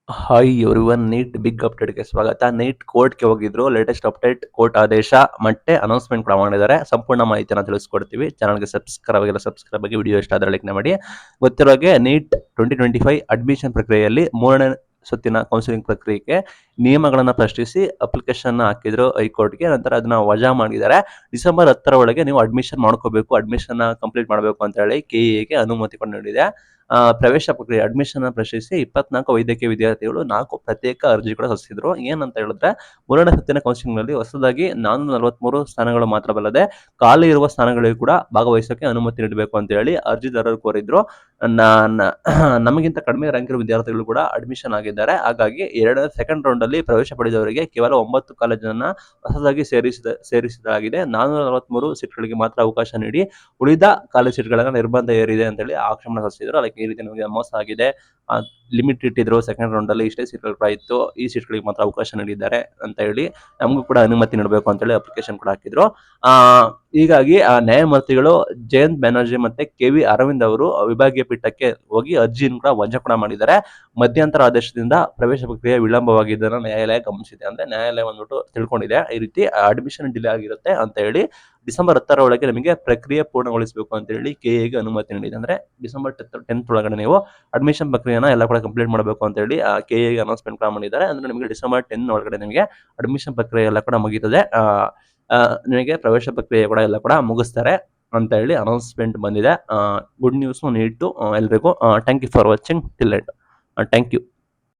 Hi everyone, neat big ಅಪ್ಡೇಟ್ಗೆ ಸ್ವಾಗತ. Neat ಕೋರ್ಟ್ಗೆ ಹೋಗಿದ್ರು. ಲೇಟೆಸ್ಟ್ ಅಪ್ಡೇಟ್, ಕೋರ್ಟ್ ಆದೇಶ ಮತ್ತೆ ಅನೌನ್ಸ್ಮೆಂಟ್ ಕೂಡ ಮಾಡಿದ್ದಾರೆ. ಸಂಪೂರ್ಣ ಮಾಹಿತಿಯನ್ನು ತಿಳಿಸ್ಕೊಡ್ತೀವಿ. ಚಾನಲ್ಗೆ ಸಬ್ಸ್ಕ್ರೈಬ್ ಆಗಿ ವಿಡಿಯೋ ಇಷ್ಟ ಆದರೆ ಲೈಕ್ ಮಾಡಿ. ಗೊತ್ತಿರೋ ಹಾಗೆ ನೀಟ್ 2025 ಅಡ್ಮಿಷನ್ ಪ್ರಕ್ರಿಯೆಯಲ್ಲಿ ಮೂರನೇ ಸುತ್ತಿನ ಕೌನ್ಸಿಲಿಂಗ್ ಪ್ರಕ್ರಿಯೆಗೆ ನಿಯಮಗಳನ್ನು ಪ್ರಶ್ನಿಸಿ ಅಪ್ಲಿಕೇಶನ್ ಹಾಕಿದ್ರು ಹೈಕೋರ್ಟ್ಗೆ. ನಂತರ ಅದನ್ನ ವಜಾ ಮಾಡಿದ್ದಾರೆ. ಡಿಸೆಂಬರ್ 10 ಒಳಗೆ ನೀವು ಅಡ್ಮಿಷನ್ ಮಾಡ್ಕೋಬೇಕು, ಅಡ್ಮಿಷನ್ ಕಂಪ್ಲೀಟ್ ಮಾಡಬೇಕು ಅಂತ ಹೇಳಿ ಕೆಇಎಗೆ ಅನುಮತಿ ಕೂಡ ನೀಡಿದೆ. ಪ್ರವೇಶ ಪ್ರಕ್ರಿಯೆ ಅಡ್ಮಿಷನ್ ಪ್ರಶ್ನಿಸಿ 24 ವೈದ್ಯಕೀಯ ವಿದ್ಯಾರ್ಥಿಗಳು 4 ಪ್ರತ್ಯೇಕ ಅರ್ಜಿ ಕೂಡ ಸಲ್ಲಿಸಿದ್ರು. ಏನಂತ ಹೇಳಿದ್ರೆ, ಮೂರನೇ ಸುತ್ತಿನ ಕೌನ್ಸಿಲಿಂಗ್ ನಲ್ಲಿ ಹೊಸದಾಗಿ 443 ಸ್ಥಾನಗಳು ಮಾತ್ರವಲ್ಲದೆ ಖಾಲಿ ಇರುವ ಸ್ಥಾನಗಳಿಗೆ ಕೂಡ ಭಾಗವಹಿಸೋಕೆ ಅನುಮತಿ ನೀಡಬೇಕು ಅಂತ ಹೇಳಿ ಅರ್ಜಿದಾರರು ಕೋರಿದ್ರು. ನಮಗಿಂತ ಕಡಿಮೆ ರ್ಯಾಂಕ್ ಇರುವ ವಿದ್ಯಾರ್ಥಿಗಳು ಕೂಡ ಅಡ್ಮಿಷನ್ ಆಗಿದ್ದಾರೆ. ಹಾಗಾಗಿ ಸೆಕೆಂಡ್ ರೌಂಡ್ ಅಲ್ಲಿ ಪ್ರವೇಶ ಪಡೆದವರಿಗೆ ಕೇವಲ 9 ಕಾಲೇಜನ್ನ ಹೊಸದಾಗಿ ಸೇರಿಸಲಾಗಿದೆ. 443 ಸೀಟ್ಗಳಿಗೆ ಮಾತ್ರ ಅವಕಾಶ ನೀಡಿ ಉಳಿದ ಕಾಲೇಜ್ ಸೀಟ್ಗಳನ್ನ ನಿರ್ಬಂಧ ಏರಿದೆ ಅಂತ ಹೇಳಿ ಆಕ್ಷೇಪಣೆ ಸಲ್ಲಿಸಿದ್ರು. ಅದಕ್ಕೆ ಈ ರೀತಿ ನಮಗೆ ಮೋಸ ಆಗಿದೆ, ಲಿಮಿಟ್ ಇಟ್ಟಿದ್ರು. ಸೆಕೆಂಡ್ ರೌಂಡ್ ಅಲ್ಲಿ ಇಷ್ಟೇ ಸೀಟ್ಗಳು ಕೂಡ ಇತ್ತು, ಈ ಸೀಟ್ಗಳಿಗೆ ಮಾತ್ರ ಅವಕಾಶ ನೀಡಿದ್ದಾರೆ ಅಂತ ಹೇಳಿ ನಮಗೂ ಕೂಡ ಅನುಮತಿ ನೀಡಬೇಕು ಅಂತ ಹೇಳಿ ಅಪ್ಲಿಕೇಶನ್ ಕೂಡ ಹಾಕಿದ್ರು. ಹೀಗಾಗಿ ನ್ಯಾಯಮೂರ್ತಿಗಳು ಜಯಂತ್ ಬ್ಯಾನರ್ಜಿ ಮತ್ತೆ KV ಅರವಿಂದ್ ಅವರು ವಿಭಾಗೀಯ ಪೀಠಕ್ಕೆ ಹೋಗಿ ಅರ್ಜಿಯನ್ನು ಕೂಡ ವಜಾ ಕೂಡ ಮಾಡಿದ್ದಾರೆ. ಮಧ್ಯಂತರ ಆದೇಶದಿಂದ ಪ್ರವೇಶ ಪ್ರಕ್ರಿಯೆ ವಿಳಂಬವಾಗಿದ್ದನ್ನು ನ್ಯಾಯಾಲಯ ಗಮನಿಸಿದೆ. ಅಂದ್ರೆ ನ್ಯಾಯಾಲಯ ಬಂದ್ಬಿಟ್ಟು ತಿಳ್ಕೊಂಡಿದೆ ಈ ರೀತಿ ಅಡ್ಮಿಷನ್ ಡಿಲೇ ಆಗಿರುತ್ತೆ ಅಂತ ಹೇಳಿ. ಡಿಸೆಂಬರ್ 10 ಒಳಗೆ ನಿಮಗೆ ಪ್ರಕ್ರಿಯೆ ಪೂರ್ಣಗೊಳಿಸಬೇಕು ಅಂತ ಹೇಳಿ ಕೆಎಗೆ ಅನುಮತಿ ನೀಡಿದೆ. ಅಂದ್ರೆ ಡಿಸೆಂಬರ್ 10 ಒಳಗಡೆ ನೀವು ಅಡ್ಮಿಷನ್ ಪ್ರಕ್ರಿಯೆನ ಎಲ್ಲ ಕೂಡ ಕಂಪ್ಲೀಟ್ ಮಾಡಬೇಕು ಅಂತ ಹೇಳಿ ಕೆಎಗೆ ಅನೌನ್ಸ್ಮೆಂಟ್ ಕೂಡ ಮಾಡಿದ್ದಾರೆ. ಅಂದ್ರೆ ನಿಮಗೆ ಡಿಸೆಂಬರ್ 10 ಒಳಗಡೆ ನಿಮಗೆ ಅಡ್ಮಿಷನ್ ಪ್ರಕ್ರಿಯೆ ಎಲ್ಲ ಕೂಡ ಮುಗೀತದೆ. ನಿಮಗೆ ಪ್ರವೇಶ ಪ್ರಕ್ರಿಯೆ ಕೂಡ ಎಲ್ಲ ಕೂಡ ಮುಗಿಸ್ತಾರೆ ಅಂತ ಹೇಳಿ ಅನೌನ್ಸ್ಮೆಂಟ್ ಬಂದಿದೆ. ಗುಡ್ ನ್ಯೂಸ್ ನೀಟು ಎಲ್ರಿಗೂ. Thank you for watching till end. Thank you.